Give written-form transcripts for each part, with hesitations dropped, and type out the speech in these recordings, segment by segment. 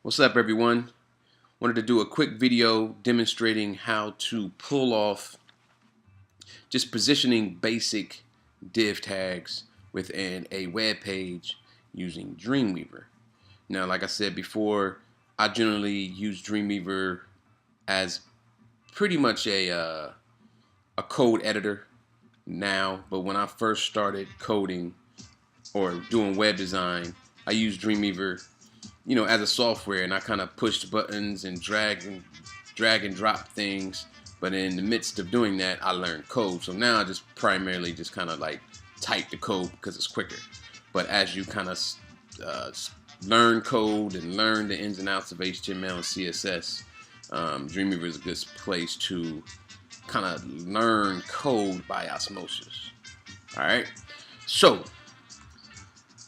What's up, everyone? Wanted to do a quick video demonstrating how to pull off just positioning basic div tags within a web page using Dreamweaver. Now, like I said before, I generally use Dreamweaver as pretty much a code editor now, but when I first started coding or doing web design, I used Dreamweaver as a software, and I kind of pushed buttons and drag and drop things. But in the midst of doing that, I learned code. So now I just primarily just kind of like type the code because it's quicker. But as you kind of learn code and learn the ins and outs of HTML and CSS, Dreamweaver is a good place to kind of learn code by osmosis. All right, so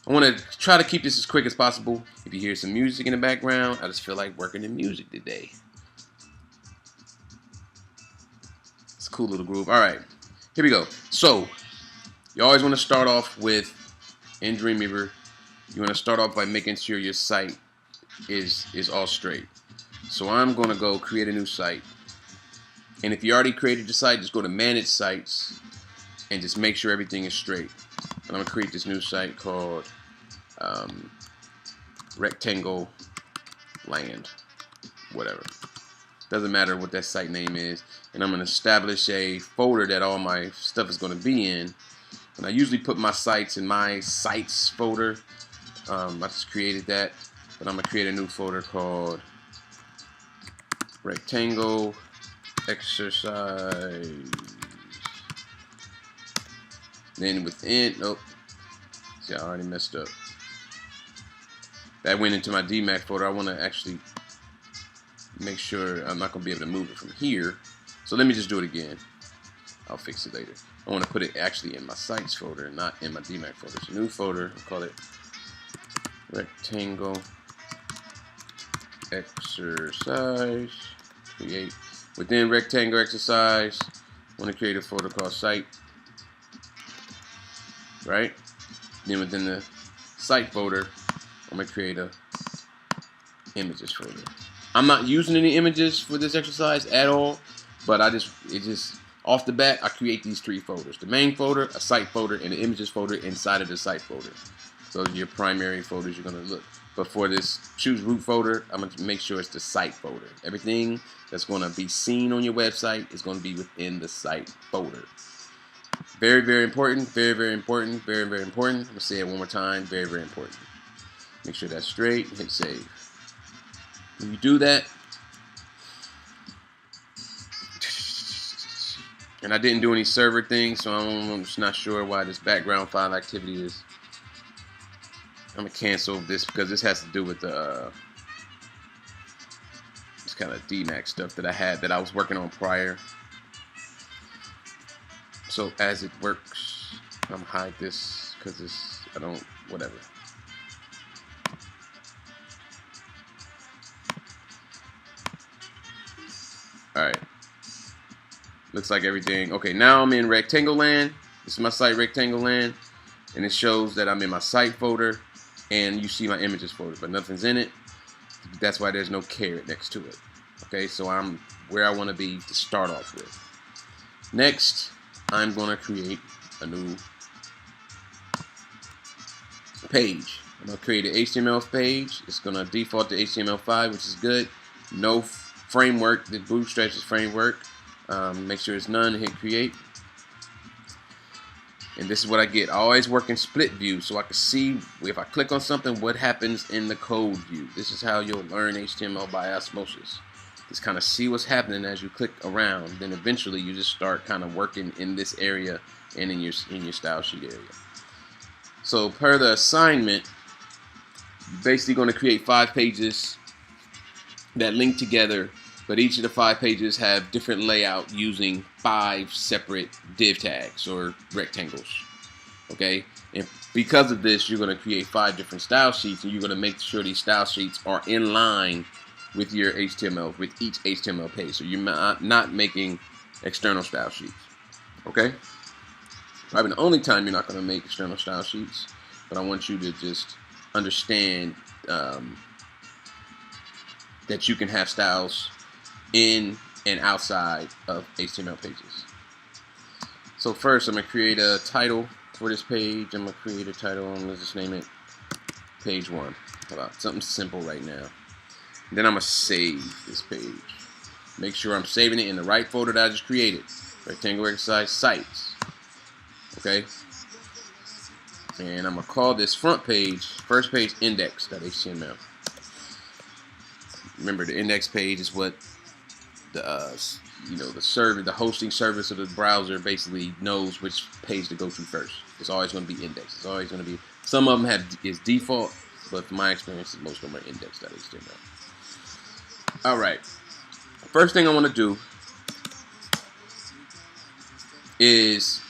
I want to try to keep this as quick as possible. If you hear some music in the background, I just feel like working in music today. It's a cool little groove. All right, here we go. So you always want to start off with, in Dreamweaver, you want to start off by making sure your site is all straight. So I'm going to go create a new site. And if you already created your site, just go to Manage Sites and just make sure everything is straight. And I'm going to create this new site called Rectangle Land, whatever. Doesn't matter what that site name is. And I'm going to establish a folder that all my stuff is going to be in. And I usually put my sites in my sites folder. I just created that. But I'm going to create a new folder called Rectangle Exercise. Then within, nope. See, I already messed up. That went into my DMAC folder. I want to actually make sure I'm not going to be able to move it from here. So let me just do it again. I'll fix it later. I want to put it actually in my sites folder, not in my DMAC folder. It's a new folder. I'll call it Rectangle Exercise. Create. Within Rectangle Exercise, I want to create a folder called Site. Right? Then within the site folder, I'm going to create a images folder. I'm not using any images for this exercise at all, but it just off the bat, I create these three folders: the main folder, a site folder, and the images folder inside of the site folder. Those are your primary folders you're going to look. But for this choose root folder, I'm going to make sure it's the site folder. Everything that's going to be seen on your website is going to be within the site folder. Very, very important. Very, very important. Very, very important. I'm going to say it one more time. Very, very important. Make sure that's straight. Hit save. When you do that, and I didn't do any server things, so I'm just not sure why this background file activity is. I'm going to cancel this because this has to do with the this kind of DMAC stuff that I had that I was working on prior. So as it works, I'm gonna hide this because I don't, whatever. All right. Looks like everything. Okay, now I'm in Rectangle Land. This is my site, Rectangle Land, and it shows that I'm in my site folder, and you see my images folder, but nothing's in it. That's why there's no caret next to it. Okay, so I'm where I want to be to start off with. Next, I'm going to create a new page. I'm going to create an HTML page. It's going to default to HTML5, which is good. No framework. The Bootstrap's framework. Make sure it's none. Hit create. And this is what I get. I always work in split view so I can see if I click on something what happens in the code view. This is how you'll learn HTML by osmosis. Just kind of see what's happening as you click around. Then eventually you just start kind of working in this area and in your style sheet area. So per the assignment, you're basically going to create 5 pages that link together, but each of the 5 pages have different layout using 5 separate div tags or rectangles. Okay, and because of this, you're going to create 5 different style sheets, and you're going to make sure these style sheets are in line with your HTML, with each HTML page. So you're not making external style sheets. Okay? Probably the only time you're not going to make external style sheets, but I want you to just understand that you can have styles in and outside of HTML pages. So first, I'm going to create a title for this page. I'm going to create a title, and let's just name it page 1. How about something simple right now? And then I'm going to save this page. Make sure I'm saving it in the right folder that I just created. Rectangle exercise sites. Okay? And I'm going to call this front page, first page index.html. Remember, the index page is what the the hosting service of the browser basically knows which page to go to first. It's always going to be index. It's always going to be, some of them is default, but from my experience, most of them are index.html. All right. First thing I want to do is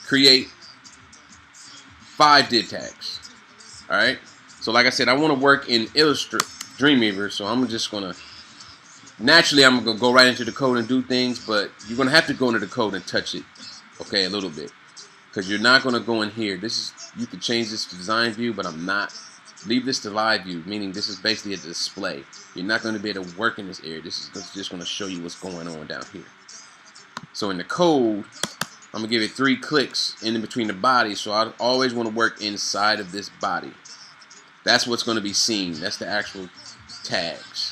create 5 div tags. All right. So like I said, I want to work in Dreamweaver, so I'm just gonna naturally I'm gonna go right into the code and do things, but you're gonna have to go into the code and touch it, okay, a little bit, because you're not gonna go in here. You can change this to design view, but I'm not. Leave this to live view, meaning this is basically a display. You're not going to be able to work in this area. This is just going to show you what's going on down here. So in the code, I'm going to give it 3 clicks in between the bodies, so I always want to work inside of this body. That's what's going to be seen. That's the actual tags.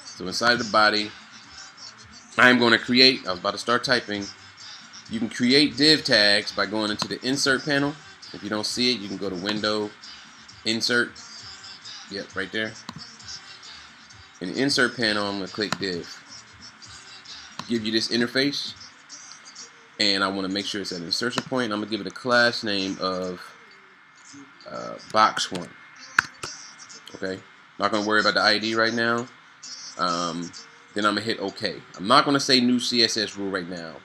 So inside the body, I'm going to create, I was about to start typing, you can create div tags by going into the insert panel. If you don't see it, you can go to Window, Insert, yep, right there. In the insert panel, I'm going to click div. Give you this interface, and I want to make sure it's at an insertion point. I'm going to give it a class name of box1. Okay, not going to worry about the ID right now. Then I'm going to hit OK. I'm not going to say new CSS rule right now.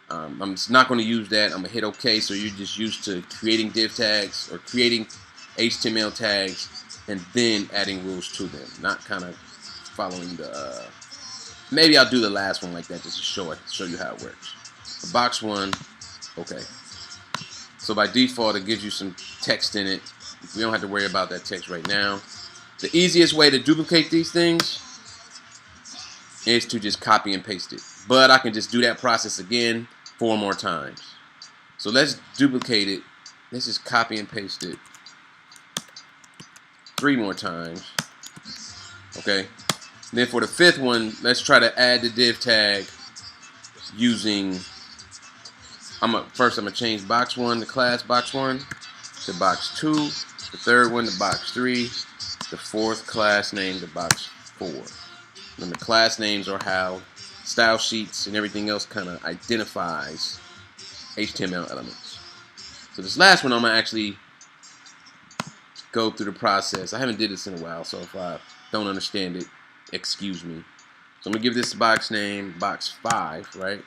I'm just not going to use that. I'm going to hit OK, so you're just used to creating div tags or creating HTML tags and then adding rules to them, not kind of following the maybe I'll do the last one like that just to show you how it works. Box 1, okay. So by default it gives you some text in it. We don't have to worry about that text right now. The easiest way to duplicate these things is to just copy and paste it, but I can just do that process again 4 more times. So let's duplicate it. Let's just copy and paste it 3 more times. Okay. And then for the 5th one, let's try to add the div tag using. First I'm gonna change box 1 to class box 1 to box 2. The 3rd one to box 3. The 4th class name to box 4. And the class names are how style sheets and everything else kind of identifies HTML elements. So this last one I'm gonna actually go through the process. I haven't did this in a while, so if I don't understand it, excuse me. So I'm gonna give this box name box 5, right?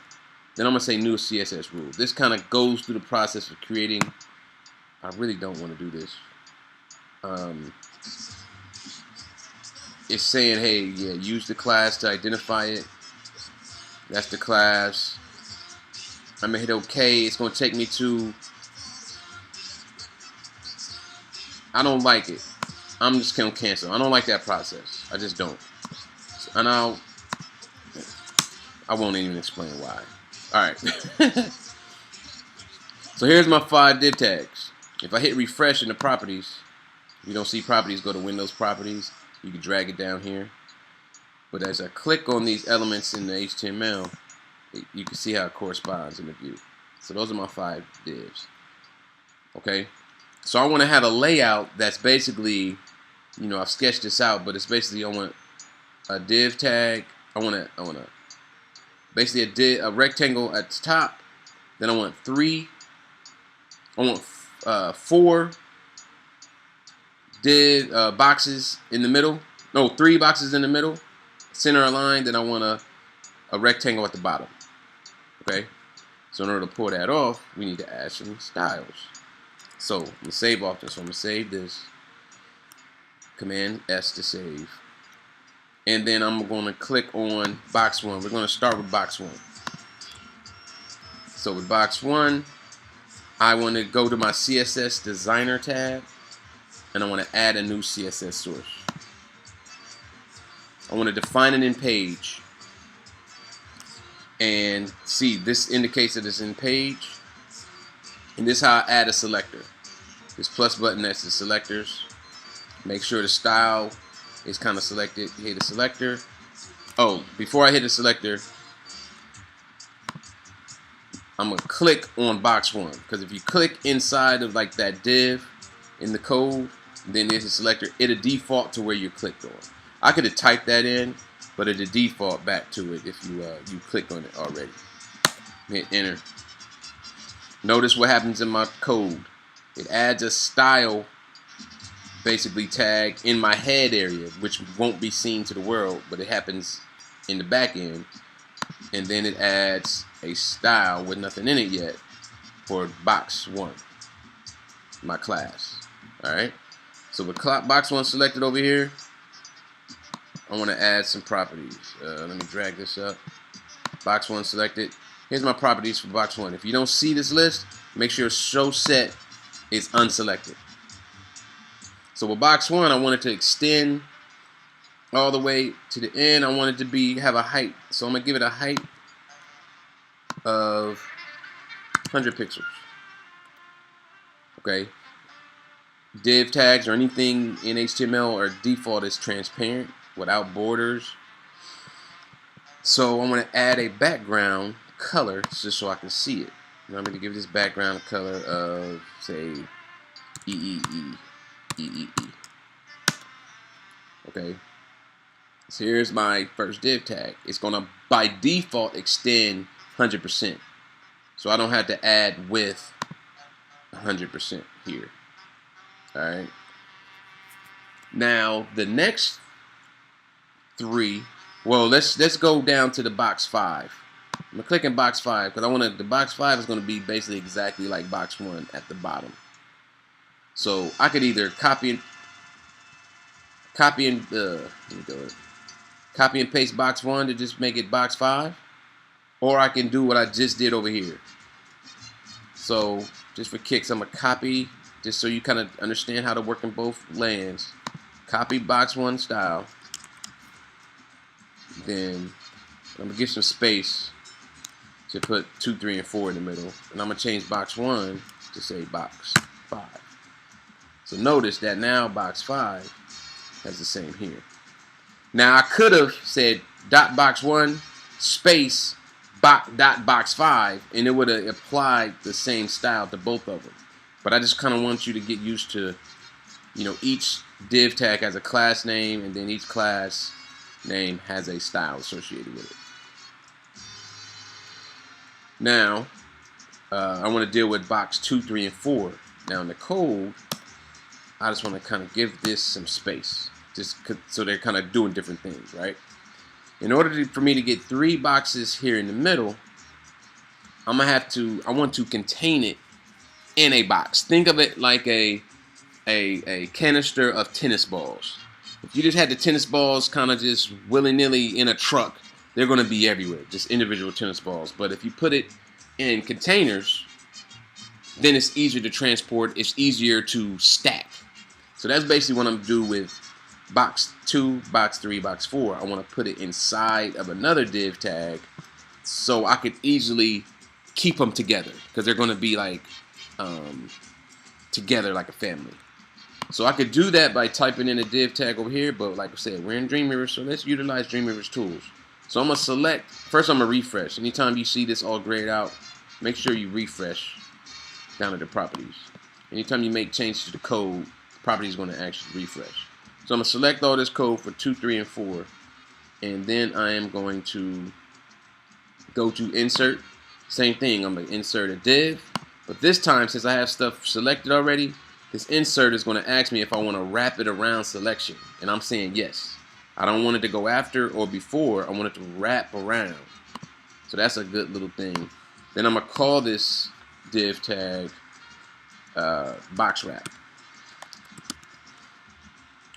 Then I'm gonna say new CSS rule. This kind of goes through the process of creating. I really don't want to do this. It's saying, hey, yeah, use the class to identify it. That's the class. I'm gonna hit OK. It's gonna take me to. I don't like it. I'm just gonna cancel. I don't like that process. I just don't. And I won't even explain why. Alright. So here's my 5 div tags. If I hit refresh in the properties, you don't see properties, go to Windows Properties. You can drag it down here. But as I click on these elements in the HTML, you can see how it corresponds in the view. So those are my 5 divs. Okay? So I want to have a layout that's basically, I've sketched this out, but it's basically I want a div tag. I want basically a rectangle at the top. Then I want 4 div boxes in the middle. No, 3 boxes in the middle, center aligned. Then I want a rectangle at the bottom. Okay. So in order to pull that off, we need to add some styles. So I'm gonna save off this. So I'm gonna save this. Command S to save. And then I'm gonna click on box 1. We're gonna start with box 1. So with box 1, I want to go to my CSS designer tab, and I want to add a new CSS source. I want to define it in page. And see, this indicates that it's in page. And this is how I add a selector. This plus button, that's the selectors. Make sure the style is kind of selected. Hit the selector. Oh, before I hit the selector, I'm going to click on box 1. Because if you click inside of like that div in the code, then there's a selector, it'll default to where you clicked on. I could have typed that in, but it'll default back to it if you click on it already. Hit enter. Notice what happens in my code. It adds a style basically tag in my head area, which won't be seen to the world, but it happens in the back end. And then it adds a style with nothing in it yet for box 1, my class. Alright, so with box 1 selected over here, I want to add some properties. Let me drag this up. Box 1 selected. Here's my properties for box 1. If you don't see this list, make sure show set is unselected. So with box 1, I want it to extend all the way to the end. I want it to have a height. So I'm going to give it a height of 100 pixels. Okay. Div tags or anything in HTML or default is transparent without borders. So I'm going to add a background color just so I can see it. And I'm going to give this background color of, say, EEE. Okay. So here's my first div tag. It's going to, by default, extend 100%. So I don't have to add width 100% here. Alright. Now, the next 3, well, let's go down to the box 5. I'm going to click in box 5 because I want the box 5 is going to be basically exactly like box 1 at the bottom. So I could either copy and paste box 1 to just make it box 5, or I can do what I just did over here. So just for kicks, I'm gonna copy, just so you kind of understand how to work in both lands. Copy box 1 style, then I'm gonna give some space to put 2, 3, and 4 in the middle, and I'm gonna change box 1 to say box 5. So notice that now box 5 has the same here. Now I could have said dot box 1 space dot box 5, and it would have applied the same style to both of them. But I just kind of want you to get used to, you know, each div tag has a class name, and then each class name has a style associated with it. Now I want to deal with box 2, 3, and 4. Now in the code, I just want to kind of give this some space, just so they're kind of doing different things, right? In order for me to get 3 boxes here in the middle, I want to contain it in a box. Think of it like a canister of tennis balls. If you just had the tennis balls kind of just willy-nilly in a truck, they're going to be everywhere, just individual tennis balls. But if you put it in containers, then it's easier to transport, it's easier to stack. So that's basically what I'm going to do with box 2, box 3, box 4. I want to put it inside of another div tag so I could easily keep them together, because they're going to be like together like a family. So I could do that by typing in a div tag over here, but like I said, we're in Dreamweaver, so let's utilize Dreamweaver's tools. So I'm going to select, first I'm going to refresh. Anytime you see this all grayed out, make sure you refresh down to the properties. Anytime you make changes to the code, the property is going to actually refresh. So I'm going to select all this code for 2, 3, and 4, and then I am going to go to insert. Same thing, I'm going to insert a div, but this time, since I have stuff selected already, this insert is going to ask me if I want to wrap it around selection, and I'm saying yes. I don't want it to go after or before, I want it to wrap around. So that's a good little thing. Then I'm going to call this div tag box wrap.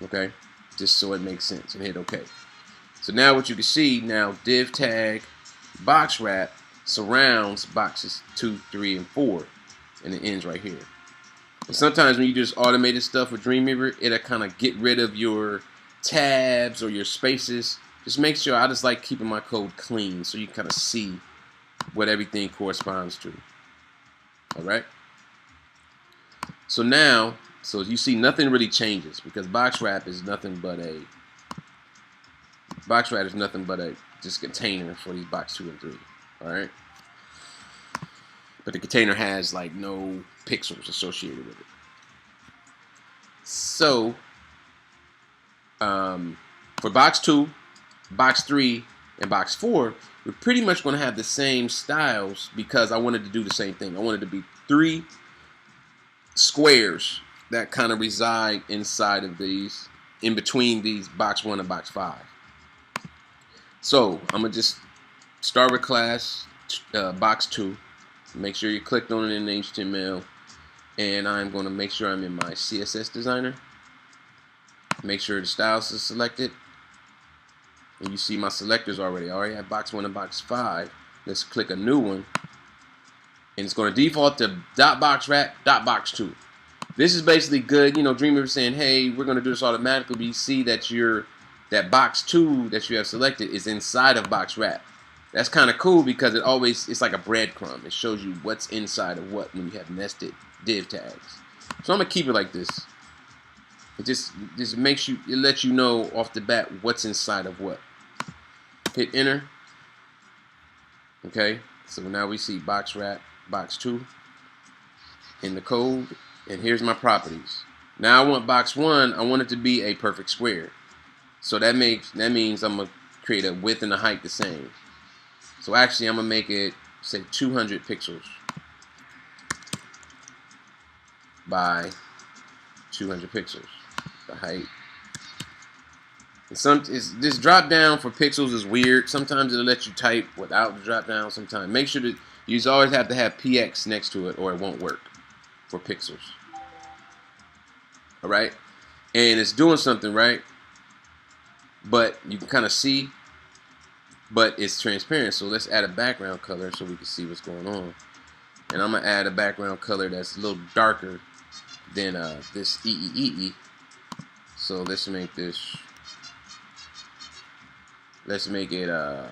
Okay, just so it makes sense, and hit OK. So now what you can see, now div tag box wrap surrounds boxes 2, 3, and 4, and it ends right here. And sometimes when you just automated stuff with Dreamweaver, it'll kind of get rid of your tabs or your spaces, just make sure, I just like keeping my code clean so you kind of see what everything corresponds to. All right. So now, so you see nothing really changes because box wrap is nothing but a just container for these box 2 and 3. All right. But the container has like no pixels associated with it. So for box 2, box 3, and box 4, we're pretty much going to have the same styles because I wanted to do the same thing. I wanted to be 3 squares that kind of reside inside of these, in between these box 1 and box 5. So I'm going to just start with class box 2. Make sure you clicked on it in HTML. And I'm going to make sure I'm in my CSS designer. Make sure the styles is selected. And you see my selectors already. I already have box 1 and box 5. Let's click a new one. And it's going to default to .boxwrap.box2. This is basically good. You know, Dreamweaver is saying, hey, we're going to do this automatically. But you see that that box 2 that you have selected is inside of box wrap. That's kind of cool because it's like a breadcrumb. It shows you what's inside of what when you have nested div tags. So I'm going to keep it like this. It just makes you, it lets you know off the bat what's inside of what. Hit enter. Okay, so now we see box wrap, box 2 in the code. And here's my properties. Now I want box 1, I want it to be a perfect square. So that means I'm gonna create a width and a height the same. So actually I'm gonna make it say 200 pixels by 200 pixels. The height. And this drop down for pixels is weird. Sometimes it'll let you type without the drop down. Sometimes make sure that you always have to have px next to it or it won't work for pixels. All right, and it's doing something right, but you can kind of see, but it's transparent. So let's add a background color so we can see what's going on. And I'm gonna add a background color that's a little darker than this EEEE. So let's make this. Let's make it A.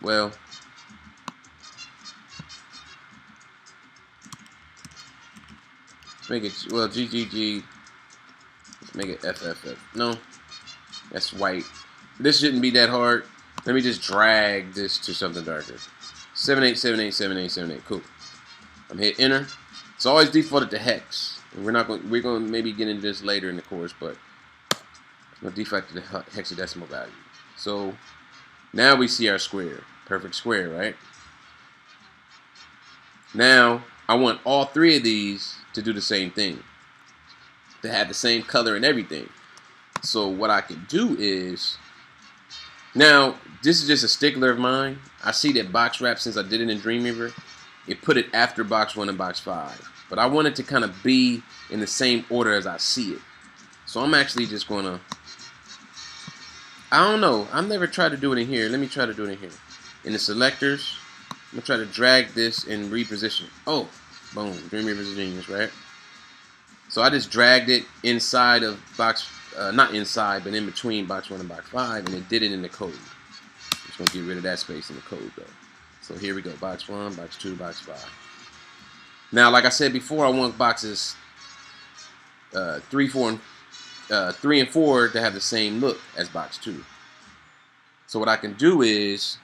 Well, let's make it GGG. Let's make it FFF. No, that's white. This shouldn't be that hard. Let me just drag this to something darker. 78787878. Cool. I'm hit enter. It's always defaulted to hex. And we're going to maybe get into this later in the course, but I'm going to default to the hexadecimal value. So now we see our square. Perfect square, right? Now I want all 3 of these to do the same thing. To have the same color and everything. So what I can do is, now this is just a stickler of mine. I see that box wrap, since I did it in Dreamweaver, it put it after box 1 and box 5. But I want it to kind of be in the same order as I see it. So I'm actually just gonna, I don't know, I've never tried to do it in here. Let me try to do it in here. In the selectors, I'm gonna try to drag this and reposition. Oh, boom, Dreamweaver's a genius, right? So I just dragged it inside of box, not inside, but in between box 1 and box 5, and it did it in the code. I'm just gonna get rid of that space in the code though. So here we go, box 1, box 2, box 5. Now, like I said before, I want boxes 3 and 4 to have the same look as box 2. So what I can do is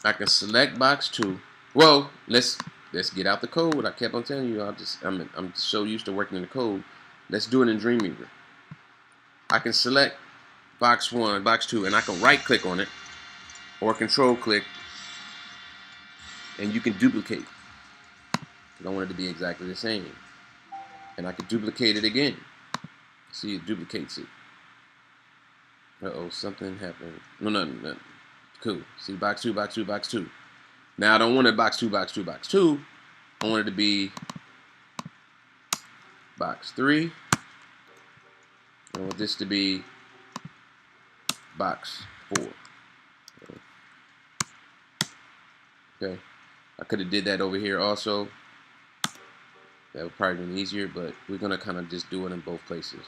I can select box 2. Well, let's get out the code. I kept on telling you, I'm so used to working in the code. Let's do it in Dreamweaver. I can select box 1, box 2, and I can right click on it or control click, and you can duplicate. I don't want it to be exactly the same. And I can duplicate it again. See, it duplicates it. Uh-oh, something happened. No. Cool. See, box 2, box 2, box 2. Now I don't want it box 2, box 2, box 2. I want it to be box 3. I want this to be box 4. Okay. I could have did that over here also. That would probably be easier, but we're gonna kind of just do it in both places.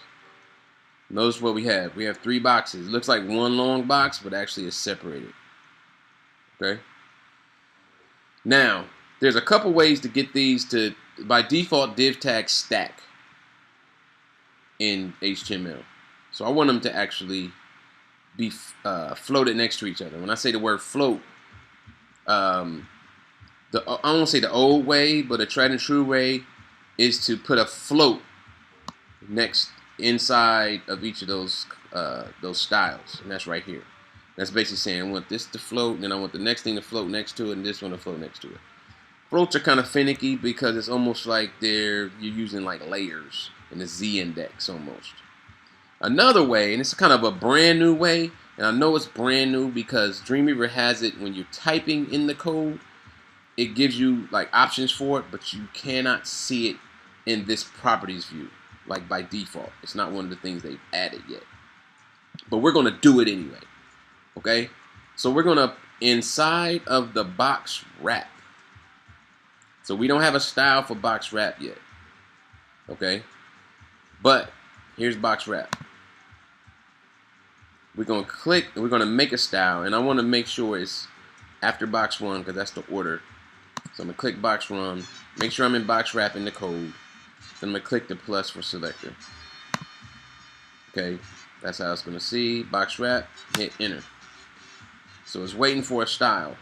Notice what we have. We have 3 boxes. It looks like one long box, but actually it's separated. Okay. Now, there's a couple ways to get these to, by default, div tags stack in HTML. So I want them to actually be floated next to each other. When I say the word float, I don't want to say the old way, but a tried and true way is to put a float next inside of each of those styles, and that's right here. That's basically saying I want this to float, and then I want the next thing to float next to it, and this one to float next to it. Floats are kind of finicky because it's almost like you're using like layers in the z-index almost. Another way, and it's kind of a brand new way, and I know it's brand new because Dreamweaver has it when you're typing in the code. It gives you like options for it, but you cannot see it in this properties view, like by default. It's not one of the things they've added yet. But we're gonna do it anyway. Okay? So we're gonna, inside of the box wrap. So we don't have a style for box wrap yet. Okay? But here's box wrap. We're gonna click and we're gonna make a style, and I want to make sure it's after box 1 because that's the order. So I'm gonna click box 1, make sure I'm in box wrap in the code. Then I'm gonna click the plus for selector. Okay, that's how it's gonna see box wrap. Hit enter. So it's waiting for a style.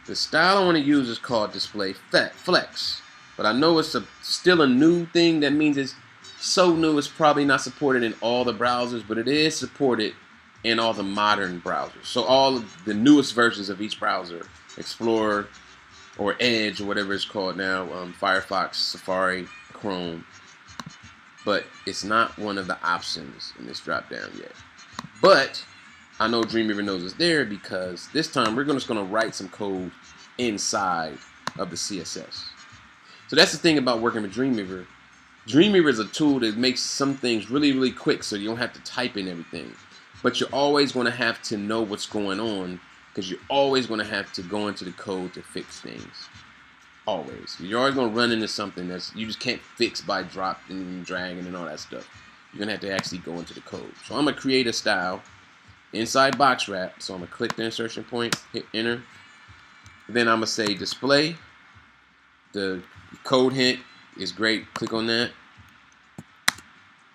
The style I want to use is called display flex, but I know it's still a new thing. That means it's so new it's probably not supported in all the browsers, but it is supported in all the modern browsers. So all of the newest versions of each browser, Explorer or Edge or whatever it's called now, Firefox, Safari, Chrome, but it's not one of the options in this drop down yet. But I know Dreamweaver knows it's there because this time we're just going to write some code inside of the CSS. So that's the thing about working with Dreamweaver. Dreamweaver is a tool that makes some things really, really quick so you don't have to type in everything. But you're always going to have to know what's going on because you're always going to have to go into the code to fix things. Always. You're always going to run into something that you just can't fix by dropping and dragging and all that stuff. You're going to have to actually go into the code. So I'm going to create a style inside box wrap. So I'm going to click the insertion point, hit enter. Then I'm going to say display. The code hint is great. Click on that.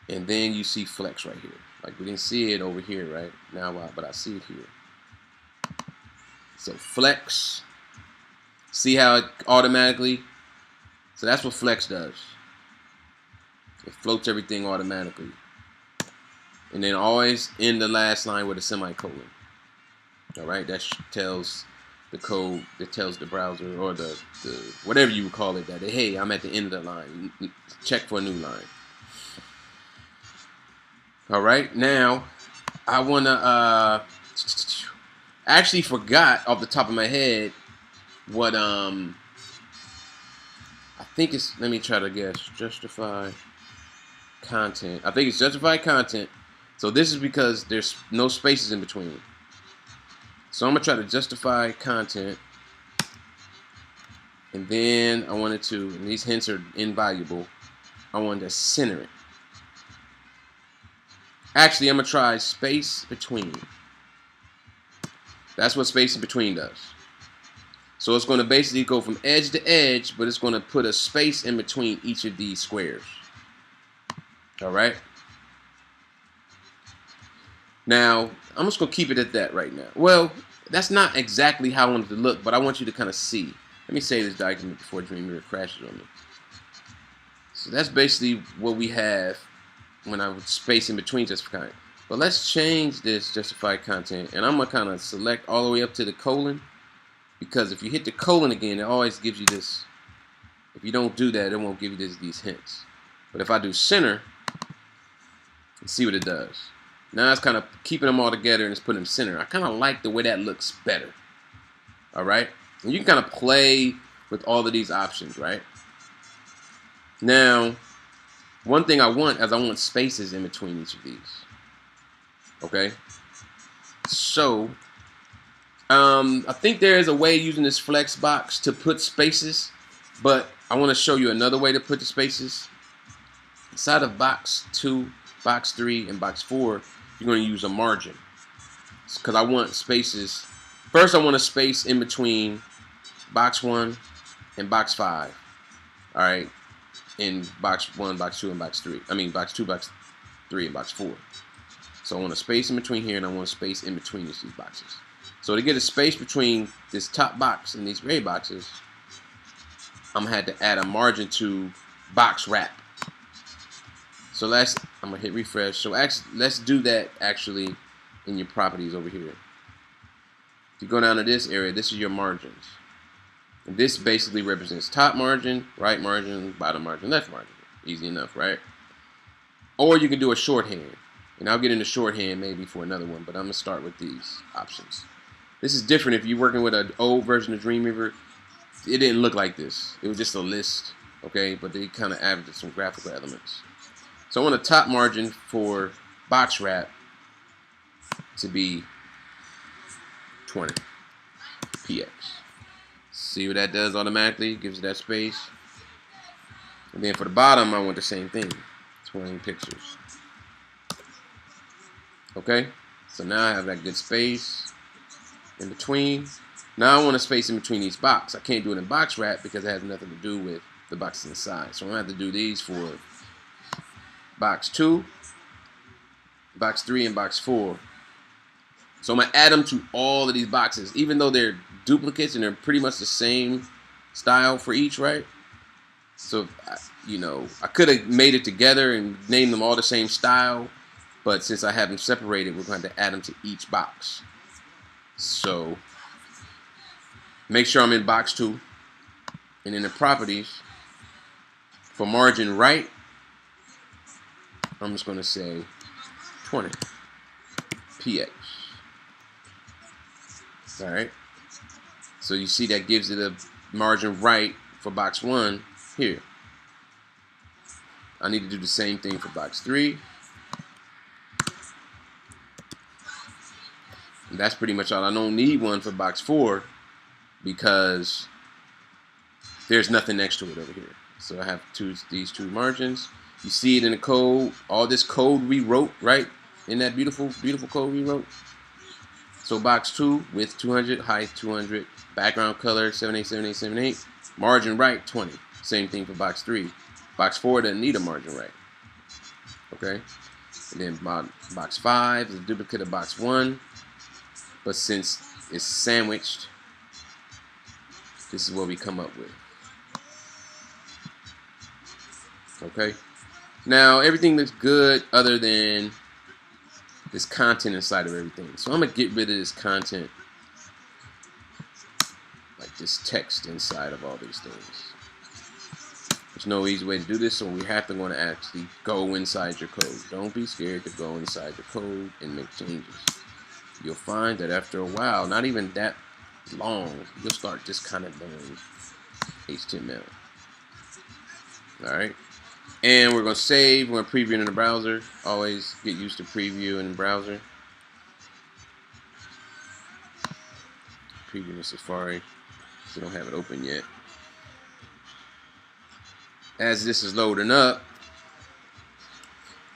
And then you see flex right here. Like we didn't see it over here right now, but I see it here. So flex. See how it automatically, so that's what flex does. It floats everything automatically. And then always in the last line with a semicolon. All right, that tells the code, that tells the browser or the whatever you would call it that, hey, I'm at the end of the line. Check for a new line. All right, now I want to, I actually forgot off the top of my head what I think it's, let me try to guess, justify content. I think it's justify content. So this is because there's no spaces in between. So I'm gonna try to justify content, and then I wanted to, and these hints are invaluable, I wanted to center it. Actually, I'm gonna try space between. That's what space in between does. So it's going to basically go from edge to edge, but it's going to put a space in between each of these squares. All right. Now, I'm just going to keep it at that right now. Well, that's not exactly how I want it to look, but I want you to kind of see. Let me save this document before Dreamweaver crashes on me. So that's basically what we have when I would space in between justify content. But let's change this justify content, and I'm going to kind of select all the way up to the colon. Because if you hit the colon again, it always gives you this. If you don't do that, it won't give you these hints. But if I do center, let's see what it does. Now it's kind of keeping them all together and it's putting them center. I kind of like the way that looks better. All right? And you can kind of play with all of these options, right? Now, one thing I want is I want spaces in between each of these. Okay? So I think there is a way using this flex box to put spaces, But I want to show you another way to put the spaces. Inside of box 2, box 3, and box 4, you're going to use a margin. Because I want spaces. First, I want a space in between box 1 and box 5. All right. In box 1, box 2, and box 3. I mean, box 2, box 3, and box 4. So I want a space in between here, and I want a space in between these boxes. So to get a space between this top box and these gray boxes, I'm going to have to add a margin to box wrap. So I'm going to hit refresh. So let's do that actually in your properties over here. If you go down to this area, this is your margins. And this basically represents top margin, right margin, bottom margin, left margin. Easy enough, right? Or you can do a shorthand. And I'll get into shorthand maybe for another one, but I'm going to start with these options. This is different if you're working with an old version of Dreamweaver. It didn't look like this. It was just a list, okay? But they kind of added some graphical elements. So I want a top margin for box wrap to be 20 px. See what that does automatically? Gives it that space. And then for the bottom, I want the same thing, 20 pixels. Okay, so now I have that good space in between. Now I want a space in between these boxes. I can't do it in box wrap because it has nothing to do with the boxes inside. So I'm going to have to do these for box 2, box 3, and box 4. So I'm going to add them to all of these boxes, even though they're duplicates and they're pretty much the same style for each, right? So, you know, I could have made it together and named them all the same style, but since I have them separated, we're going to add them to each box. So, make sure I'm in box 2, and in the properties, for margin right, I'm just going to say 20 px. Alright, so you see that gives it a margin right for box 1 here. I need to do the same thing for box 3. And that's pretty much all. I don't need one for box 4 because there's nothing next to it over here. So I have these two margins. You see it in the code. All this code we wrote, right? In that beautiful, beautiful code we wrote. So box 2, width 200, height 200, background color 787878, margin right 20. Same thing for box 3. Box 4 doesn't need a margin right. Okay? And then box 5 is a duplicate of box 1. But since it's sandwiched, this is what we come up with. Okay? Now everything looks good other than this content inside of everything. So I'm going to get rid of this content, like this text inside of all these things. There's no easy way to do this, so we have to want to actually go inside your code. Don't be scared to go inside your code and make changes. You'll find that after a while, not even that long, you'll start just kind of doing HTML. Alright? And we're going to save. We're going to preview in the browser. Always get used to preview in the browser. Preview in Safari. So don't have it open yet. As this is loading up,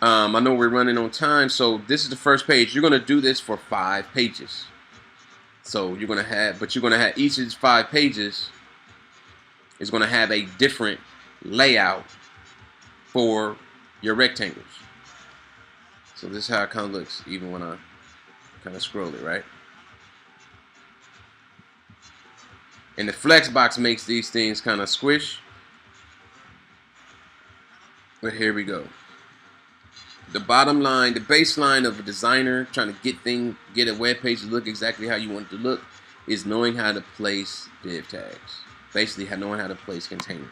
I know we're running on time, so this is the first page. You're going to do this for 5 pages. So you're going to have, each of these 5 pages is going to have a different layout for your rectangles. So this is how it kind of looks, even when I kind of scroll it, right? And the flex box makes these things kind of squish. But here we go. The bottom line, the baseline of a designer trying to get a web page to look exactly how you want it to look is knowing how to place div tags. Basically, knowing how to place containers.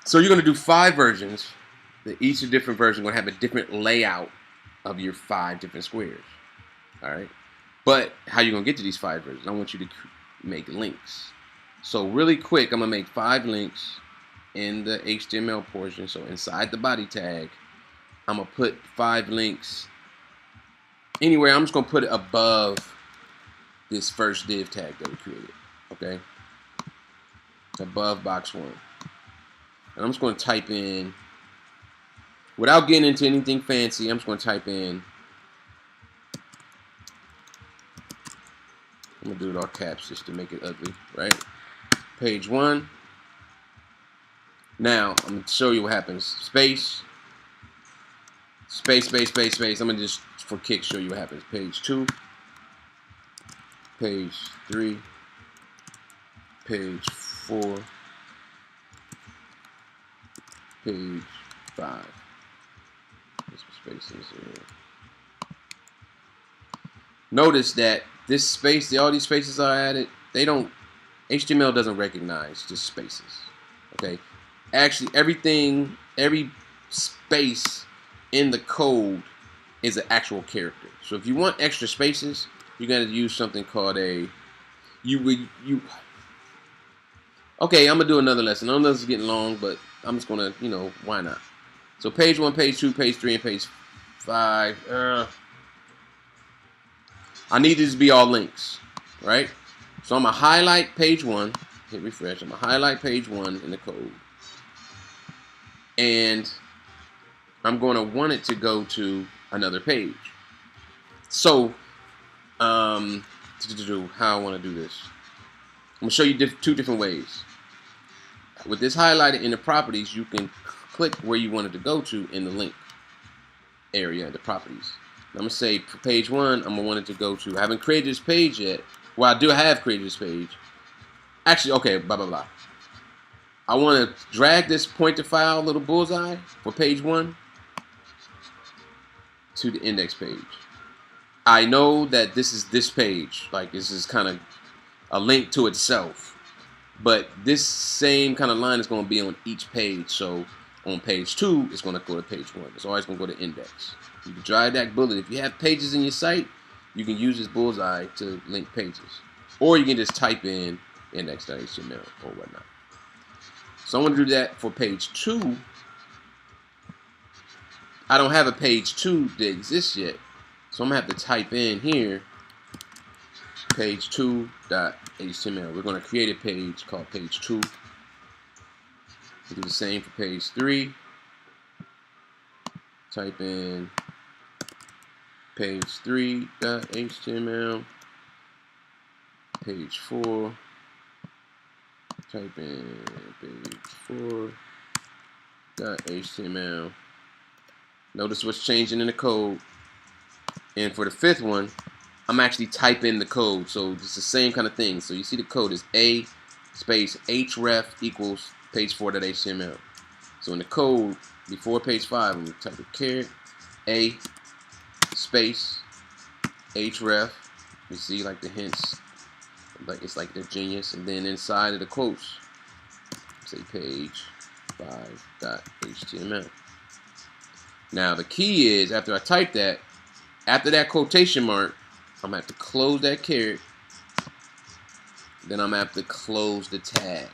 So you're going to do 5 versions. Each of different versions going to have a different layout of your 5 different squares. All right. But how you going to get to these 5 versions? I want you to make links. So really quick, I'm going to make 5 links in the HTML portion. So inside the body tag, I'm going to put 5 links anywhere. I'm just going to put it above this first div tag that we created. Okay. above box 1. And I'm just going to type in, without getting into anything fancy, I'm just going to type in, I'm going to do it all caps just to make it ugly, right? Page 1. Now, I'm going to show you what happens. Space, space, space, space, space. I'm going to just, for kicks, show you what happens. Page 2, page 3, page 4, page 5. There's some spaces here. Notice that this space, all these spaces are added, HTML doesn't recognize just spaces. Okay? Actually, every space in the code is an actual character. So if you want extra spaces, you're gonna use something called okay, I'm gonna do another lesson. I know this is getting long, but I'm just gonna, why not? So page 1, page 2, page 3, and page 5. I need these to be all links, right? So I'm gonna highlight page 1, hit refresh. I'm gonna highlight page 1 in the code, and I'm gonna want it to go to another page. So, how I want to do this? I'm gonna show you 2 different ways. With this highlighted in the properties, you can click where you want it to go to in the link area, the properties. I'm gonna say for page 1, I'm gonna want it to go to. I haven't created this page yet. Well, I do have created this page. Actually, okay, blah blah blah. I want to drag this pointer file little bullseye for page 1 to the index page. I know that this is this page, like this is kind of a link to itself, but this same kind of line is going to be on each page. So on page 2, it's going to go to page 1. It's always going to go to index. You can drag that bullet. If you have pages in your site, you can use this bullseye to link pages. Or you can just type in index.html or whatnot. So I'm going to do that for page 2. I don't have a page 2 that exists yet. So I'm going to have to type in here page2.html. We're going to create a page called page 2. We do the same for page 3. Type in page3.html. Page 4. Type in page4.html. Notice what's changing in the code. And for the 5th one, I'm actually typing the code. So it's the same kind of thing. So you see the code is A space href equals page4.html. So in the code, before page 5, I'm going to type a caret A space href. You see like the hints. Like it's like they're genius. And then inside of the quotes, say page5.html. Now the key is after I type that, after that quotation mark, I'm going to have to close that caret. Then I'm going to have to close the tag.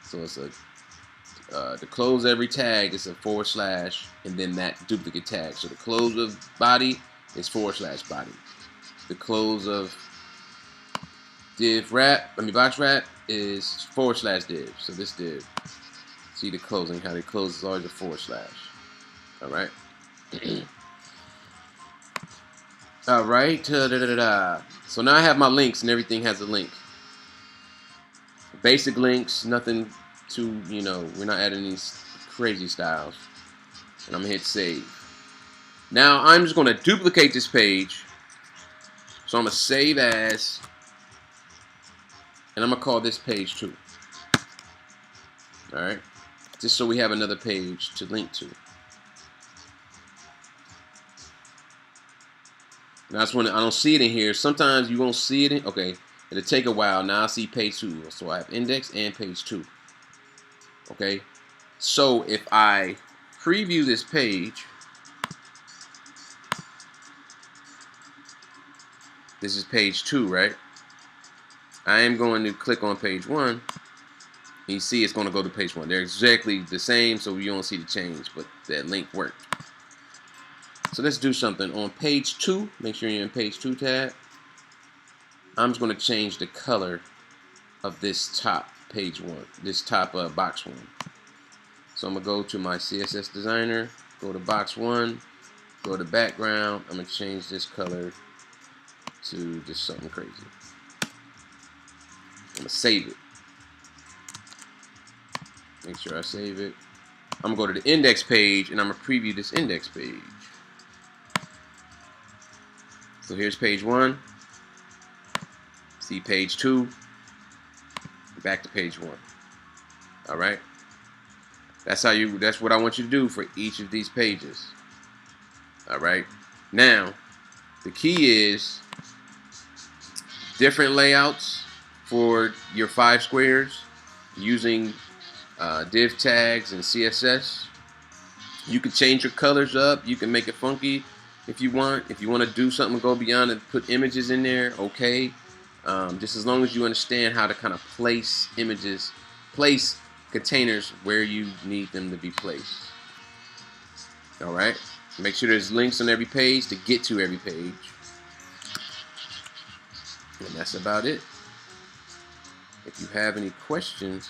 So it's to close every tag is a / and then that duplicate tag. So the close of body is / body. The close of box wrap is / div. So this div. See the closing, how it closes is always a / Alright. Alright. So now I have my links and everything has a link. Basic links, nothing too, we're not adding these crazy styles. And I'm going to hit save. Now I'm just going to duplicate this page. So I'm going to save as, and I'm going to call this page 2. Alright. Just so we have another page to link to. Now that's when I don't see it in here. Sometimes you won't see it okay, it'll take a while. Now I see page 2. So I have index and page 2. Okay. So if I preview this page, this is page 2, right? I am going to click on page 1. And you see it's going to go to page 1. They're exactly the same, so you don't see the change, but that link worked. So let's do something. On page 2, make sure you're in page 2 tab. I'm just going to change the color of this top page 1, this top box 1. So I'm gonna go to my CSS designer, go to box 1, go to background. I'm gonna change this color to just something crazy. I'm gonna save it. Make sure I save it. I'm gonna go to the index page and I'm gonna preview this index page. So here's page 1. See page 2. Back to page 1. All right. That's what I want you to do for each of these pages. All right. Now, the key is different layouts for your 5 squares using div tags and CSS. You can change your colors up. You can make it funky if you want. If you want to do something, go beyond and put images in there, okay. Just as long as you understand how to kind of place images, place containers where you need them to be placed. All right. Make sure there's links on every page to get to every page. And that's about it. If you have any questions,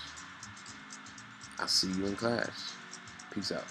I'll see you in class. Peace out.